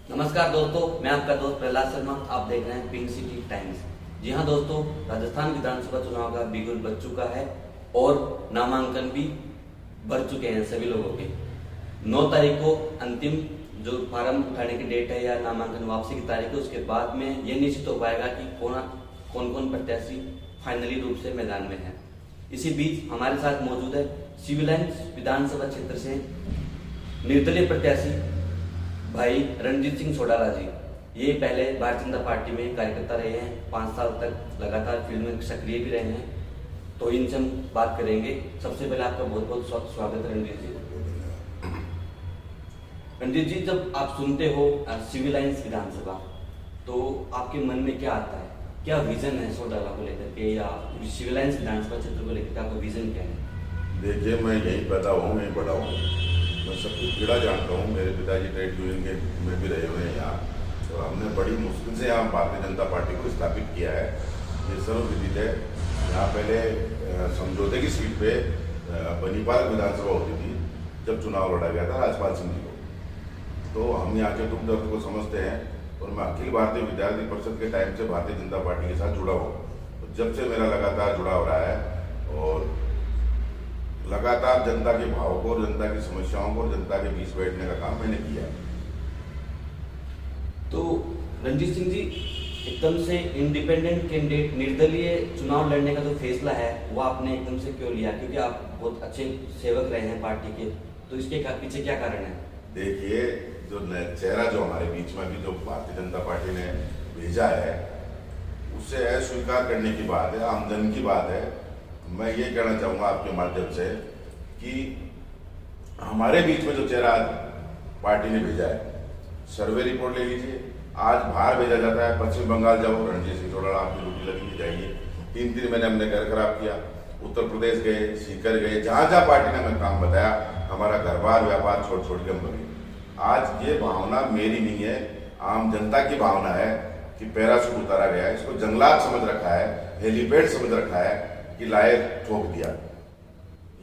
नमस्कार दोस्तों, मैं आपका दोस्त प्रहलाद शर्मा। आप देख रहे हैं पिंक सिटी टाइम्स। जी हाँ दोस्तों, राजस्थान विधानसभा चुनाव का बिगुल बज चुका है और नामांकन भी भर चुके हैं सभी लोगों के। 9 तारीख को अंतिम जो फार्म उठाने की डेट है या नामांकन वापसी की तारीख है, उसके बाद में ये निश्चित हो पाएगा कि कौन कौन प्रत्याशी फाइनली रूप से मैदान में है। इसी बीच हमारे साथ मौजूद है सिविल लाइन्स विधानसभा क्षेत्र से निर्दलीय प्रत्याशी भाई रणजीत सिंह सोडाला जी। ये पहले भारतीय जनता पार्टी में कार्यकर्ता रहे हैं, 5 साल तक लगातार फील्ड में सक्रिय भी रहे हैं, तो इनसे हम बात करेंगे। सबसे पहले आपका बहुत बहुत स्वागत है रणजीत जी। रणजीत जी, जब आप सुनते हो सिविल लाइन्स विधानसभा, तो आपके मन में क्या आता है? क्या विजन है सोडाला को लेकर के, या सिविल लाइन्स विधानसभा क्षेत्र को लेकर आपका विजन क्या है? देखिए, मैं यहीं पैदा हूँ, यहीं बड़ा हूँ, मैं सब कुछ कीड़ा जानता हूँ। मेरे पिताजी ट्रेड यूनियन के में भी रहे हुए हैं यहाँ, तो हमने बड़ी मुश्किल से यहाँ भारतीय जनता पार्टी को स्थापित किया है। ये सर्वविदित है। यहाँ पहले समझौते की सीट पे बनीपाल विधानसभा होती थी जब चुनाव लड़ा गया था राजपाल सिंह जी को, तो हम यहाँ के दुख दर्द को समझते हैं। और मैं अखिल भारतीय विद्यार्थी परिषद के टाइम से भारतीय जनता पार्टी के साथ जुड़ा हूँ, तो जब से मेरा लगातार जुड़ाव रहा है और लगातार जनता के भाव को, जनता की समस्याओं को और जनता के बीच बैठने का काम मैंने किया। तो रणजीत सिंह जी, एकदम से इंडिपेंडेंट कैंडिडेट निर्दलीय चुनाव लड़ने का जो फैसला है वो आपने एकदम से क्यों लिया? क्योंकि आप बहुत अच्छे सेवक रहे हैं पार्टी के, तो इसके पीछे क्या कारण है? देखिए, जो चेहरा जो हमारे बीच में भी जो भारतीय जनता पार्टी ने भेजा है, उससे अस्वीकार करने की बात है, आमदन की बात है। मैं ये कहना चाहूँगा आपके माध्यम से कि हमारे बीच में जो चेहरा आज पार्टी ने भेजा है, सर्वे रिपोर्ट ले लीजिए। आज बाहर भेजा जाता है, पश्चिम बंगाल जाओ, रणजीत सिंह सोडाला आपकी रोटी लगी जाइए। 3 महीने हमने घर खराब किया, उत्तर प्रदेश गए, सीकर गए, जहाँ जहाँ पार्टी ने हमें काम बताया, हमारा घर बार व्यापार छोड़ छोड़ के हम बने। आज ये भावना मेरी नहीं है, आम जनता की भावना है कि पैराशूट उतारा गया है, इसको जंगलात समझ रखा है, हेलीपैड समझ रखा है कि लाए ठोक दिया।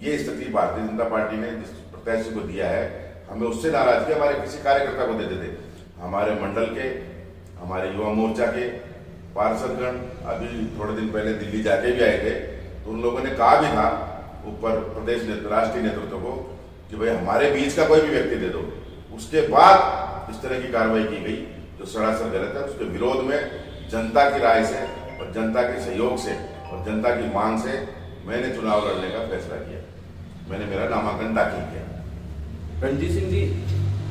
ये स्थिति भारतीय जनता पार्टी ने जिस प्रत्याशी को दिया है, हमें उससे नाराजगी हमारे किसी कार्यकर्ता को देते थे। हमारे मंडल के, हमारे युवा मोर्चा के पार्षदगण अभी थोड़े दिन पहले दिल्ली जाके भी आए थे, तो उन लोगों ने कहा भी था ऊपर प्रदेश राष्ट्रीय नेतृत्व को कि भाई हमारे बीच का कोई भी व्यक्ति दे दो। उसके बाद इस तरह की कार्रवाई की गई जो सरासर गलत है। उसके विरोध में जनता की राय से और जनता के सहयोग से और जनता की मांग से मैंने चुनाव लड़ने का फैसला किया। मैंने मेरा नामांकन दाखिल किया। रणजीत सिंह जी,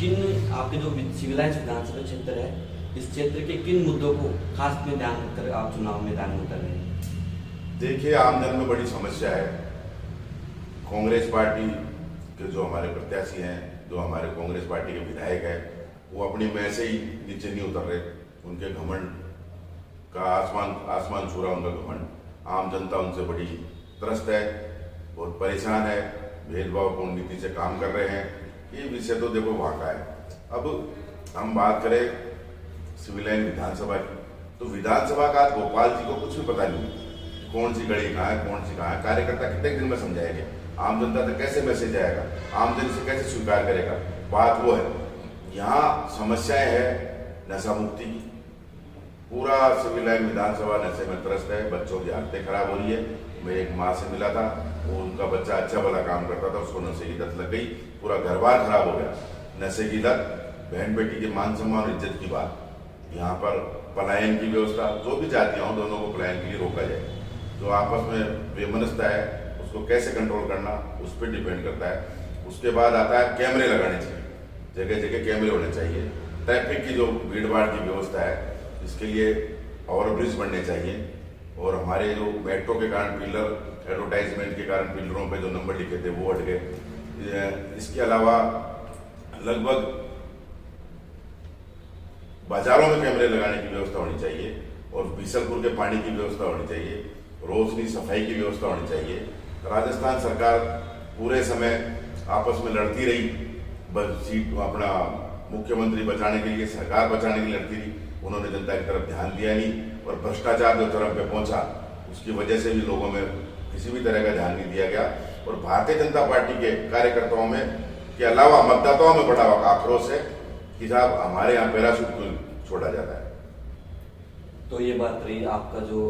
किन आपके जो सिविल लाइन्स विधानसभा क्षेत्र है, इस क्षेत्र के किन मुद्दों को खास में ध्यान रखकर आप चुनाव मैदान में उतर रहे हैं? देखिए, आमजन में बड़ी समस्या है। कांग्रेस पार्टी के जो हमारे प्रत्याशी हैं, जो हमारे कांग्रेस पार्टी के विधायक हैं, वो अपनी में से ही नीचे नहीं उतर रहे। उनके घमंड का आसमान छू रहा, उनका घमंड। आम जनता उनसे बड़ी त्रस्त है, बहुत परेशान है, भेदभावपूर्ण नीति से काम कर रहे हैं। ये विषय तो देखो वहाँ का है। अब हम बात करें सिविल लाइन विधानसभा की, तो विधानसभा का गोपाल जी को कुछ भी पता नहीं कौन सी गली कहाँ है, कौन सी कहाँ है। कार्यकर्ता कितने दिन में समझाएंगे? आम जनता तक कैसे मैसेज आएगा? आम जन से कैसे स्वीकार करेगा? बात वो है। यहाँ समस्याएं है नशा मुक्ति की। पूरा सिविल लाइन विधानसभा नशे में त्रस्त है, बच्चों की हालतें खराब हो रही है। मैं एक माँ से मिला था, वो उनका बच्चा अच्छा भला काम करता था, उसको नशे की लत लग गई, पूरा घर बार खराब हो गया। नशे की लत, बहन बेटी के मान सम्मान और इज्जत की बात। यहाँ पर पलायन की व्यवस्था, जो भी जातियाँ हों, दोनों को पलायन के लिए रोका जाए। जो आपस में बेमनस्ता है, उसको कैसे कंट्रोल करना, उस पर डिपेंड करता है। उसके बाद आता है कैमरे लगाने चाहिए, जगह जगह कैमरे होने चाहिए। ट्रैफिक की जो भीड़ भाड़ की व्यवस्था है, इसके लिए ओवरब्रिज बनने चाहिए। और हमारे जो मेट्रो के कारण पिलर, एडवर्टाइजमेंट के कारण पिलरों पे जो नंबर लिखे थे वो हट गए। इसके अलावा लगभग बाजारों में कैमरे लगाने की व्यवस्था होनी चाहिए और बीसलपुर के पानी की व्यवस्था होनी चाहिए, रोशनी सफाई की व्यवस्था होनी चाहिए। राजस्थान सरकार पूरे समय आपस में लड़ती रही, सीट अपना मुख्यमंत्री बचाने के लिए, सरकार बचाने के लिए लड़ती रही। उन्होंने जनता की तरफ ध्यान दिया नहीं और भ्रष्टाचार जो चरम पे पहुंचा, उसकी वजह से भी लोगों में किसी भी तरह का ध्यान नहीं दिया गया। और भारतीय जनता पार्टी के कार्यकर्ताओं में के अलावा मतदाताओं में बड़ा आक्रोश है कि साहब हमारे यहाँ पैराशूट क्यों छोड़ा जाता है। तो ये बात रही आपका जो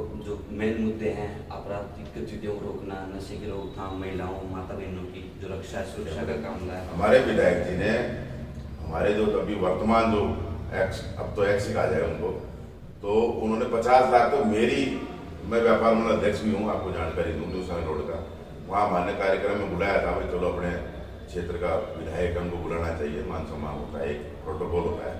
मेन मुद्दे हैं, आपराधिक गतिविधियों को रोकना, नशे की रोकथाम, महिलाओं माता बहनों की जो रक्षा सुरक्षा का काम है। हमारे विधायक जी ने हमारे जो अभी वर्तमान जो एक्स, अब तो एक्स ही कहा जाए उनको, तो उन्होंने 50 लाख, तो मैं व्यापार मंडल अध्यक्ष भी हूँ, आपको जानकारी दूँ, न्यू साइन रोड का, वहाँ मान्य कार्यक्रम में बुलाया था भाई चलो अपने क्षेत्र का विधायक हमको बुलाना चाहिए, मान सम्मान होता है, एक प्रोटोकॉल होता है,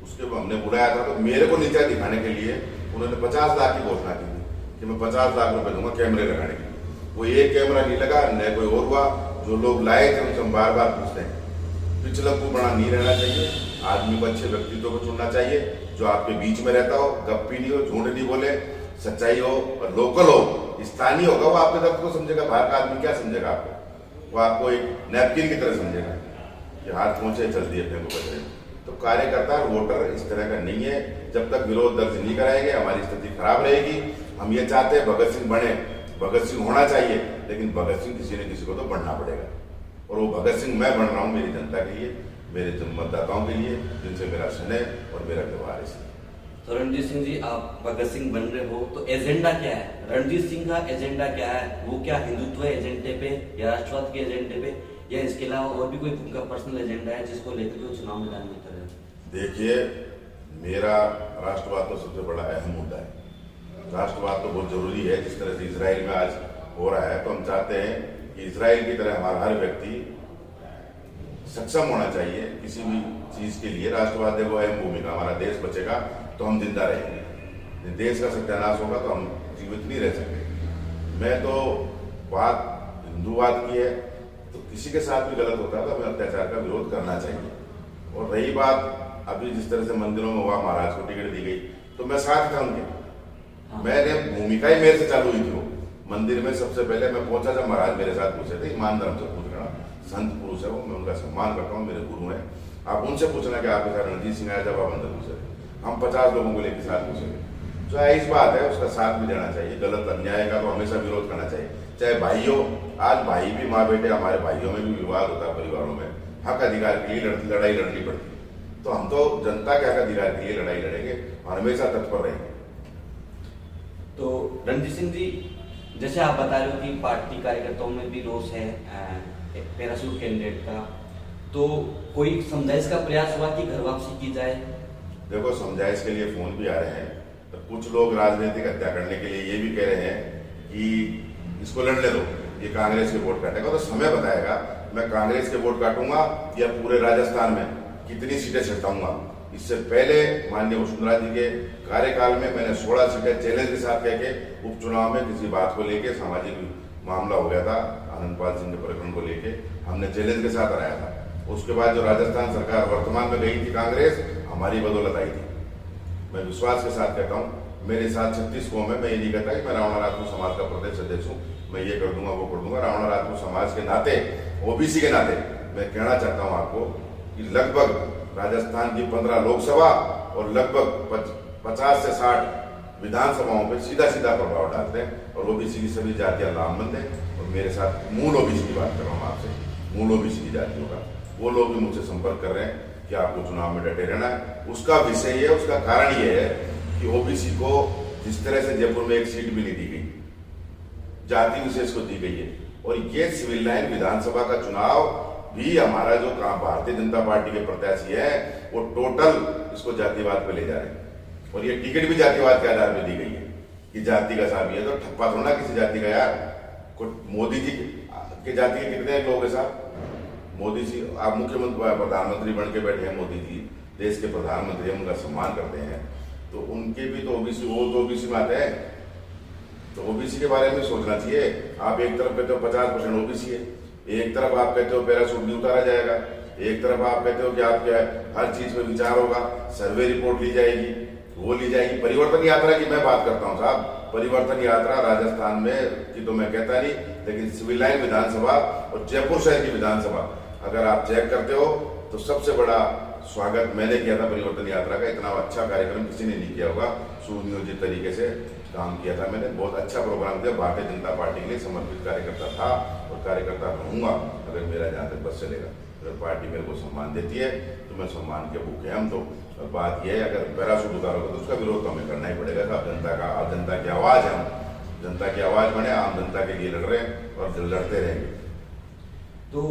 उसके हमने बुलाया था। तो मेरे को नीचा दिखाने के लिए उन्होंने 50 लाख की घोषणा की थी कि मैं 50 लाख रुपए दूंगा कैमरे लगाने के लिए। वो एक कैमरा नहीं लगा, न कोई और हुआ। जो लोग लाए थे उनसे हम बार बार पूछते हैं, पिछलक्कू बना नहीं रहना चाहिए, आदमी को अच्छे व्यक्तित्व को चुनना चाहिए, जो आपके बीच में रहता हो, गप्पी नहीं हो, झूठ नहीं बोले, सच्चाई हो और लोकल हो, स्थानीय होगा, वो आपके दर्द को समझेगा। बाहर का आदमी क्या समझेगा आपको, वो आपको एक नैपकिन की तरह समझेगा कि हाथ पहुंचे चल दिए फेंको कचरे। तो कार्यकर्ता और वोटर इस तरह का नहीं है। जब तक विरोध दर्ज नहीं कराएंगे हमारी स्थिति खराब रहेगी। हम ये चाहते हैं भगत सिंह बने, भगत सिंह होना चाहिए, लेकिन भगत सिंह किसी न किसी को तो बनना पड़ेगा। और वो भगत सिंह मैं बन रहा हूँ मेरी जनता के लिए, मेरे मतदाताओं के लिए, जिनसे मेरा स्नेह और मेरा व्यवहार है। तो रणजीत सिंह जी, आप भगत सिंह बन रहे हो तो एजेंडा क्या है? रणजीत सिंह का एजेंडा क्या है? वो क्या हिंदुत्व एजेंडे पे या राष्ट्रवाद के एजेंडे पे, या इसके अलावा और भी कोई उनका पर्सनल एजेंडा है जिसको लेकर के चुनाव मैदान में उतर रहे हैं? देखिए, मेरा राष्ट्रवाद तो सबसे बड़ा अहम मुद्दा है। राष्ट्रवाद तो बहुत जरूरी है। जिस तरह से इजराइल में आज हो रहा है, तो हम चाहते हैं कि इजराइल की तरह हमारा हर व्यक्ति सक्षम होना चाहिए किसी भी चीज के लिए। राष्ट्रवाद देखो अहम भूमिका, हमारा देश बचेगा तो हम जिंदा रहेंगे, देश का सत्यानाश होगा तो हम जीवित नहीं रह सकते। मैं तो बात हिंदूवाद की है, तो किसी के साथ भी गलत होता है तो हमें अत्याचार का विरोध करना चाहिए। और रही बात अभी जिस तरह से मंदिरों में हुआ, महाराज को टिकट दी गई, तो मैं साथ था उनके। मैंने भूमिका ही मेरे से चालू हुई थी। वो मंदिर में सबसे पहले मैं पहुंचा जब महाराज मेरे साथ पूछे थे, ईमान धर्म से पूछ रहा, संत पुरुष है वो, मैं उनका सम्मान करता हूँ, मेरे गुरु हैं। आप उनसे पूछना कि आपके साथ रणजीत सिंह आया जब आप अंदर पूछे, हम 50 लोगों को लेकर साथ पूछेंगे। जो इस बात है उसका साथ भी देना चाहिए। गलत अन्याय का तो हमेशा विरोध करना चाहिए। चाहे भाइयों, आज भाई भी माँ बेटे, हमारे भाइयों में भी विवाद होता है, परिवारों में हक अधिकार के लिए लड़ाई लड़नी पड़ती है। तो हम तो जनता के हक अधिकार के लिए लड़ाई लड़ेंगे और हमेशा तत्पर रहेंगे। तो रणजीत सिंह जी, जैसे आप बता रहे हो कि पार्टी कार्यकर्ताओं में भी रोष है पैराशूट कैंडिडेट का, तो कोई समझाइश का प्रयास हुआ कि घर वापसी की जाए? देखो, समझाइश के लिए फोन भी आ रहे हैं, तो कुछ लोग राजनीतिक हत्या करने के लिए ये भी कह रहे हैं कि इसको लड़ने दो, ये कांग्रेस के वोट काटेगा। तो समय बताएगा मैं कांग्रेस के वोट काटूंगा या पूरे राजस्थान में कितनी सीटें छिड़काऊंगा। इससे पहले माननीय वसुंधरा जी के कार्यकाल में मैंने 16 सीटें चैलेंज के साथ कह के उपचुनाव में किसी बात को लेके सामाजिक मामला हो गया था, आनंदपाल सिंह के प्रकरण को लेके हमने चैलेंज के साथ हराया था। उसके बाद जो राजस्थान सरकार वर्तमान में गई थी कांग्रेस, हमारी बदौलत आई थी। मैं विश्वास के साथ कहता हूँ, मेरे साथ 36 कौम है। मैं ये नहीं कहता कि मैं रावण राजपूत समाज का प्रदेश अध्यक्ष हूँ, मैं ये कर दूंगा वो कर दूंगा। रावण राजपूत समाज के नाते, ओबीसी के नाते मैं कहना चाहता हूँ आपको कि लगभग राजस्थान की 15 लोकसभा और लगभग 50 से 60 विधानसभाओं पे सीधा सीधा प्रभाव डालते हैं और ओबीसी की सभी जातियां लामबंद हैं। और मेरे साथ मूल ओबीसी की बात कर रहा हूँ आपसे, मूल ओबीसी की जातियों का, वो लोग भी मुझसे संपर्क कर रहे हैं कि आपको चुनाव में डटे रहना है। उसका विषय है, उसका कारण ये है कि ओबीसी को जिस तरह से जयपुर में एक सीट भी नहीं दी गई, जाति विशेष को दी गई है। और ये सिविल लाइन विधानसभा का चुनाव भी हमारा जो भारतीय जनता पार्टी के प्रत्याशी है वो टोटल इसको जातिवाद पे ले जा रहे हैं। और ये टिकट भी जातिवाद के आधार पर दी गई है कि जाति का साहब है, तो ठप्पा थोड़ा किसी जाति का यार। मोदी जी के जाति के कितने लोग हैं साहब? मोदी जी, आप मुख्यमंत्री प्रधानमंत्री बन के बैठे हैं, मोदी जी देश के प्रधानमंत्री हैं, उनका सम्मान करते हैं, तो उनके भी तो ओबीसी, वो तो ओबीसी में आते हैं। तो ओबीसी के बारे में सोचना चाहिए। आप एक तरफ कहते हो 50% ओबीसी है, एक तरफ आप कहते हो पैराशूट नहीं उतारा जाएगा, एक तरफ आप कहते हो कि आपके हर चीज में विचार होगा, सर्वे रिपोर्ट ली जाएगी, वो ली जाएगी। परिवर्तन यात्रा की मैं बात करता हूँ साहब, परिवर्तन यात्रा राजस्थान में की तो मैं कहता नहीं, लेकिन सिविल लाइन विधानसभा और जयपुर शहर की विधानसभा अगर आप चेक करते हो तो सबसे बड़ा स्वागत मैंने किया था परिवर्तन यात्रा का। इतना अच्छा कार्यक्रम किसी ने नहीं किया होगा, सुनियोजित तरीके से काम किया था मैंने, बहुत अच्छा प्रोग्राम किया। भारतीय जनता पार्टी के लिए समर्पित कार्यकर्ता था और कार्यकर्ता रहूंगा अगर मेरा जहाँ तक बस चलेगा। अगर पार्टी मेरे को सम्मान देती है तो में सम्मान के भूखे हम तो। और बात यह है, अगर पैराशूट उतारोगे तो उसका विरोध तो हमें करना ही पड़ेगा। आप जनता की आवाज़ है, हम जनता की आवाज़ बने, आम जनता के लिए लड़ रहे हैं और लड़ते रहेंगे। तो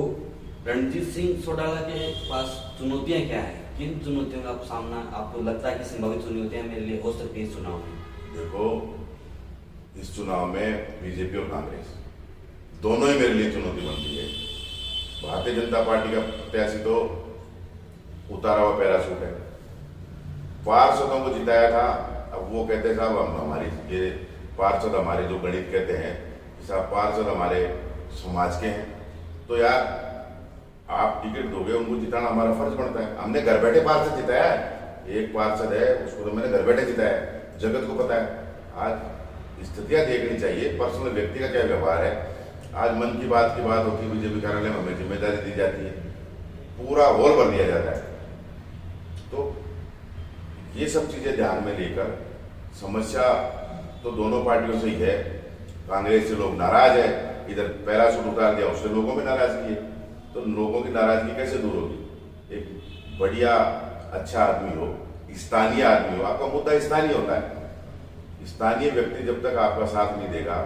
रणजीत सिंह चौटाला के पास चुनौतियां क्या है? किन चुनौतियों का सामना आपको लगता है कि संभावित चुनौतियां मेरे लिए हो सकती है इस चुनाव में? देखो, इस चुनाव में बीजेपी और कांग्रेस दोनों ही मेरे लिए चुनौती बनती है। भारतीय जनता पार्टी का प्रत्याशी तो उतारा हुआ पैराशूट है, पार्षदों को जिताया था। अब वो कहते साहब हम हमारी ये पार्षद हमारे जो गणित कहते हैं साहब पार्षद हमारे समाज के हैं, तो यार आप टिकट दोगे, उनको जिताना हमारा फर्ज बनता है। हमने घर बैठे पार्षद जिताया है, एक पार्षद है उसको तो मैंने घर बैठे जिताया है, जगत को पता है। आज स्थितियां देखनी चाहिए, पर्सनल व्यक्ति का क्या व्यवहार है। आज मन की बात होती है, बीजेपी कार्यालय में हमें जिम्मेदारी दी जाती है, पूरा हॉल भर दिया जाता है। तो ये सब चीजें ध्यान में लेकर, समस्या तो दोनों पार्टियों से ही है। कांग्रेस से लोग नाराज है, इधर पैराशूट उतार दिया उससे लोगों में नाराजगी है। तो लोगों की नाराजगी कैसे दूर होगी? एक बढ़िया अच्छा आदमी हो, स्थानीय आदमी हो, आपका मुद्दा स्थानीय होता है। स्थानीय व्यक्ति जब तक आपका साथ नहीं देगा,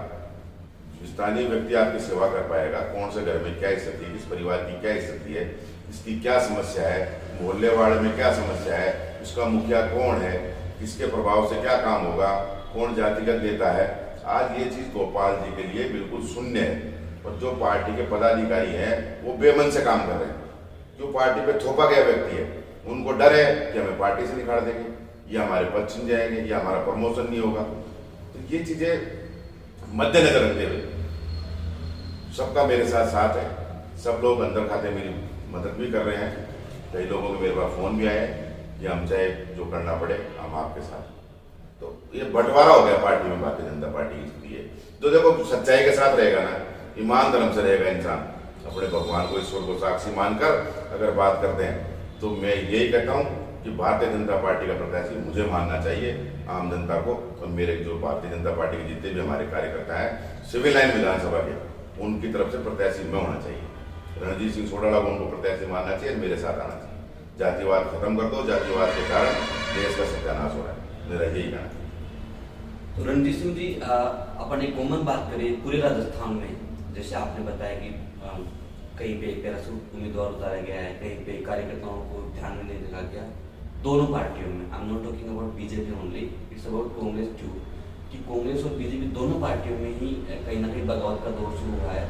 स्थानीय व्यक्ति आपकी सेवा कर पाएगा। कौन से घर में क्या स्थिति है, किस परिवार की क्या स्थिति है, इसकी क्या समस्या है, मोहल्ले वार्ड में क्या समस्या है, उसका मुखिया कौन है, किसके प्रभाव से क्या काम होगा, कौन जातिगत नेता है। आज ये चीज गोपाल जी के लिए बिल्कुल शून्य है। और जो पार्टी के पदाधिकारी हैं वो बेमन से काम कर रहे हैं। जो पार्टी पे थोपा गया व्यक्ति है, उनको डर है कि हमें पार्टी से निकाल देंगे, या हमारे पद छिन जाएंगे, या हमारा प्रमोशन नहीं होगा। तो ये चीजें मद्देनजर रखते हुए सबका मेरे साथ है। सब लोग अंदर खाते मेरी मदद भी कर रहे हैं। कई लोगों के मेरे पास फोन भी आए कि हम चाहे जो करना पड़े हम आपके साथ। तो ये बंटवारा हो गया पार्टी में, भारतीय जनता पार्टी की स्थिति है। तो देखो, सच्चाई के साथ रहेगा ना, ईमान धर्म से रहेगा इंसान, अपने भगवान को, ईश्वर को साक्षी मानकर अगर बात करते हैं, तो मैं यही कहता हूँ कि भारतीय जनता पार्टी का प्रत्याशी मुझे मानना चाहिए, आम जनता को। और मेरे जो भारतीय जनता पार्टी के जितने भी हमारे कार्यकर्ता हैं सिविल लाइन विधानसभा के, उनकी तरफ से प्रत्याशी मैं होना चाहिए। रणजीत सिंह चौटाला को उनको प्रत्याशी मानना चाहिए, मेरे साथ आना चाहिए। जातिवाद खत्म कर दो, जातिवाद के कारण देश का सत्यानाश हो रहा है, मेरा यही कहना है। तो रणजीत सिंह जी, अपन एक कॉमन बात करें पूरे राजस्थान में, जैसे आपने बताया कि कहीं पे पैराशूट उम्मीदवार उतारा गया है, कहीं पे कार्यकर्ताओं को ध्यान में नहीं रखा गया। दोनों पार्टियों में, I am not talking about BJP only, it's about Congress too, कि कांग्रेस और बीजेपी दोनों पार्टियों में ही कहीं ना कहीं बगावत का दौर शुरू हुआ है।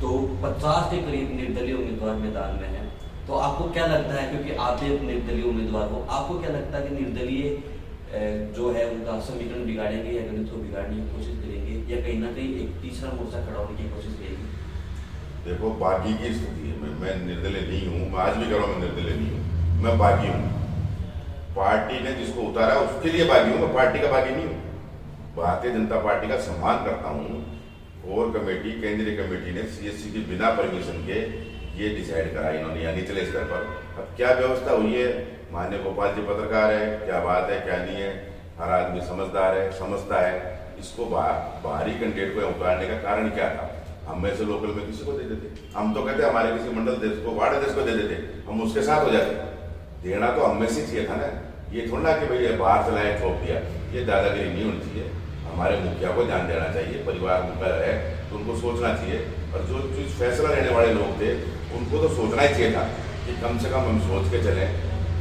तो 50 के करीब निर्दलीय उम्मीदवार मैदान में है। तो आपको क्या लगता है, क्योंकि आप भी एक निर्दलीय उम्मीदवार हो, आपको क्या लगता है कि निर्दलीय जो है उनका समीकरण बिगाड़ेंगे या गणित को बिगाड़ने की कोशिश करेंगे, या कहीं ना कहीं एक तीसरा मोर्चा खड़ा होने की कोशिश करेंगे? देखो, बागी की स्थिति है। मैं निर्दलीय नहीं हूँ, मैं आज भी कह रहा हूँ मैं निर्दलीय नहीं हूँ, मैं बागी हूँ। पार्टी ने जिसको उतारा उसके लिए बागी हूँ, मैं पार्टी का बागी नहीं हूँ। भारतीय जनता पार्टी का सम्मान करता हूँ। कोर कमेटी, केंद्रीय कमेटी ने सीएससी की बिना परमिशन के ये डिसाइड करा इन्होंने, या निचले स्तर पर। अब क्या व्यवस्था हुई है, माननीय गोपाल जी पत्रकार है, क्या बात है क्या नहीं है, हर आदमी समझदार है, समझता है। इसको बाहरी कैंडिडेट को उतारने का कारण क्या था? हम में से लोकल में किसी को दे देते, हम तो कहते हमारे किसी मंडल देश को, वार्ड देश को दे देते, हम उसके साथ हो जाते। देना तो हम में से चाहिए था ना, ये थोड़ा कि भाई बाहर से लाए ठोक दिया। ये दादागिरी नहीं होनी चाहिए। हमारे मुखिया को ध्यान देना चाहिए, परिवार मुखिया है तो उनको सोचना चाहिए। और जो फैसला लेने वाले लोग थे उनको तो सोचना ही चाहिए था कि कम से कम हम सोच के चलें,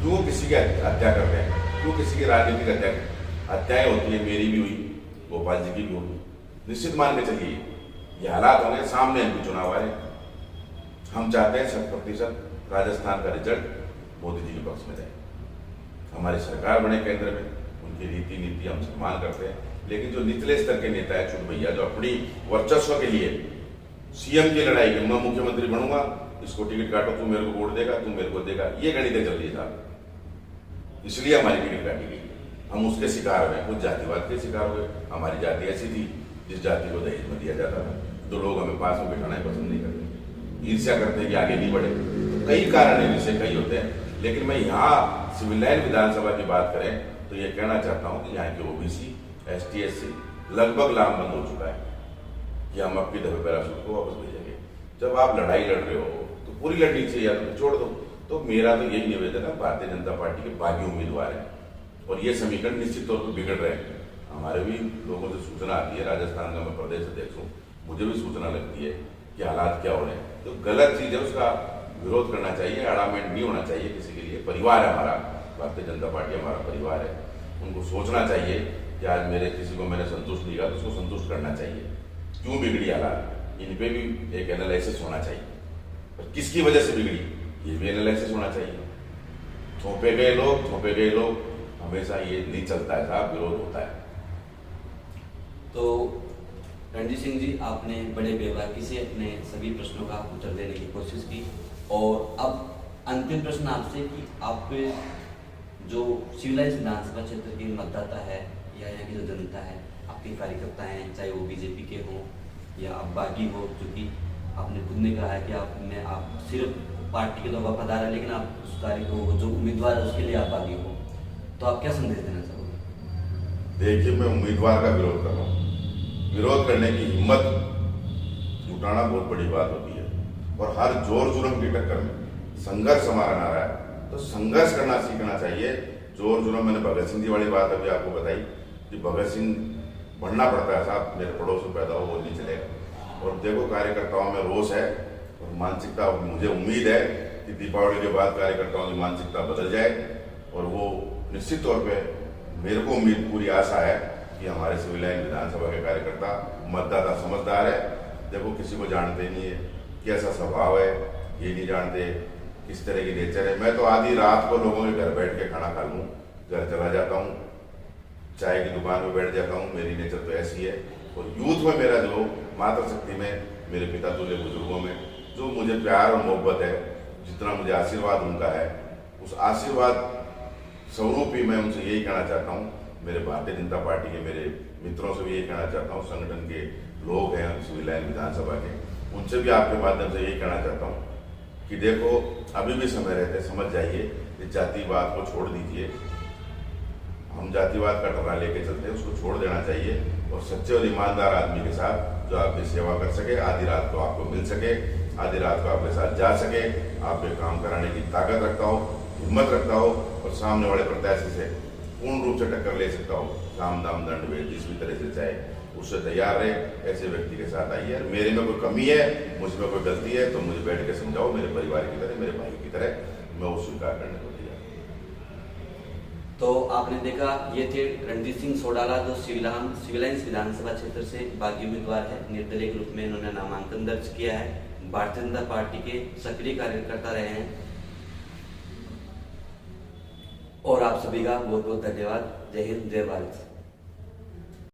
क्यों किसी की हत्या करते हैं, क्यों किसी की राजनीतिक हत्याएं होती है। मेरी भी हुई, गोपाल जी की भी होगी, निश्चित मान के चलिए ये हालात होंगे। सामने एमपी चुनाव आ रहे, हम चाहते हैं 100% राजस्थान का रिजल्ट मोदी जी के पक्ष में जाए, हमारी सरकार बने केंद्र में, उनकी रीति नीति हम सम्मान करते हैं। लेकिन जो निचले स्तर के नेता है, छुट भैया, जो अपनी वर्चस्व के लिए सीएम की लड़ाई की, मैं मुख्यमंत्री बनूंगा, इसको टिकट काटो, तू मेरे को वोट देगा, तू मेरे को देगा, ये गणित चल रही था। इसलिए हमारी टिकट काटी गई, हम उसके शिकार हुए, कुछ जातिवाद के शिकार हुए। हमारी जाति ऐसी थी जिस जाति को दहेज में दिया जाता था, तो लोग हमें पास में बिठाना पसंद नहीं करते, ईर्ष्या करते हैं कि आगे नहीं बढ़े। तो कई कारण है, विषय कई होते हैं। लेकिन मैं यहाँ सिविल लाइन विधानसभा की बात करें तो ये कहना चाहता हूँ कि यहाँ के ओबीसी, ST SC लगभग लामबंद हो चुका है कि हम आपकी दफे पैराशूट को वापस भेजेंगे। जब आप लड़ाई लड़ रहे हो तो पूरी लड़नी चाहिए, या तो छोड़ दो। तो मेरा तो यही निवेदन है, भारतीय जनता पार्टी के बागी उम्मीदवार हैं और ये समीकरण निश्चित तौर पर बिगड़ रहे हैं। हमारे भी लोगों से सूचना आती है, राजस्थान का मैं प्रदेश अध्यक्ष हूँ, मुझे भी सूचना लगती है कि हालात क्या हो रहे हैं। तो गलत चीज है, उसका विरोध करना चाहिए, अड़ामेंट नहीं होना चाहिए किसी के लिए। परिवार है हमारा, भारतीय जनता पार्टी हमारा परिवार है, उनको सोचना चाहिए कि आज मेरे किसी को मैंने संतुष्ट नहीं किया तो उसको संतुष्ट करना चाहिए, क्यों बिगड़ी हालात, इन पे भी एक एनालिसिस होना चाहिए। पर किसकी वजह से बिगड़ी ये भी एनालिसिस होना चाहिए। थोपे गए लोग हमेशा ये नहीं चलता है साहब, विरोध होता है। तो रणजीत सिंह जी, आपने बड़े बेबाकी से अपने सभी प्रश्नों का उत्तर देने की कोशिश की और अब अंतिम प्रश्न आपसे कि आप जो सिविलाइज विधानसभा क्षेत्र के मतदाता है या यहाँ की जो जनता है, आपके कार्यकर्ता हैं, चाहे वो बीजेपी के हों या आप बागी हो, क्योंकि आपने खुद ने कहा है कि आप सिर्फ पार्टी के तो वफादार है, लेकिन आप उस कार्य को जो उम्मीदवार है उसके लिए आप बागी हो, तो आप क्या संदेश देना चाहोगे? देखिए, मैं उम्मीदवार का विरोध कर रहा हूँ। विरोध करने की हिम्मत जुटाना बहुत बड़ी बात होती है और हर जोर जुर्म की टक्कर में संघर्ष हमारा नारा है, तो संघर्ष करना सीखना चाहिए। जोर जुर्म, मैंने भगत सिंह जी वाली बात अभी आपको बताई कि भगत सिंह बढ़ना पड़ता है साहब, मेरे पड़ोस में पैदा हो वो नहीं चलेगा। और देखो, कार्यकर्ताओं में रोष है और मानसिकता, मुझे उम्मीद है कि दीपावली के बाद कार्यकर्ताओं की मानसिकता बदल जाए और वो निश्चित तौर पे, मेरे को उम्मीद, पूरी आशा है कि हमारे सिविल लाइन विधानसभा के कार्यकर्ता, मतदाता समझदार है। देखो, किसी को जानते नहीं है, कैसा स्वभाव है ये नहीं जानते, किस तरह की नेचर है। मैं तो आधी रात को लोगों के घर बैठ के खाना खा लूँ, घर चला जाता हूँ, चाय की दुकान में बैठ जाता हूँ, मेरी नेचर तो ऐसी है। और यूथ में मेरा जो मातृशक्ति में, मेरे पिता तुल्य बुजुर्गों में जो मुझे प्यार और मोहब्बत है, जितना मुझे आशीर्वाद उनका है, उस आशीर्वाद स्वरूप ही मैं उनसे यही कहना चाहता हूँ। मेरे भारतीय जनता पार्टी के मेरे मित्रों से भी यही कहना चाहता हूँ, संगठन के लोग हैं सिविल लाइन विधानसभा के, उनसे भी आपके माध्यम से यही कहना चाहता हूँ कि देखो, अभी भी समय रहते, समझ जाइए, इस जातिवाद को छोड़ दीजिए। हम जातिवाद का टर्रा लेके चलते हैं, उसको छोड़ देना चाहिए और सच्चे और ईमानदार आदमी के साथ जो आपकी सेवा कर सके, आधी रात को आपको मिल सके, आधी रात को आपके साथ जा सके, आप पे काम कराने की ताकत रखता हो, हिम्मत रखता हो और सामने वाले प्रत्याशी से पूर्ण रूप से टक्कर ले सकता हो, साम दाम दंड भेद जिस भी तरह से चाहे, उससे तैयार रहे, ऐसे व्यक्ति के साथ आइए। मेरे में कोई कमी है, मुझ में कोई गलती है तो मुझे बैठ के समझाओ, मेरे परिवार की तरह, मेरे भाई की तरह, मैं वो स्वीकार करने को तैयार। तो आपने देखा, ये थे रणजीत सिंह सोडाला, जो सिविलाइंस विधानसभा क्षेत्र से बागी उम्मीदवार है। निर्दलीय के रूप में इन्होंने नामांकन दर्ज किया है, भारतीय जनता पार्टी के सक्रिय कार्यकर्ता रहे हैं। और आप सभी का बहुत बहुत धन्यवाद। जय हिंद, जय भारत।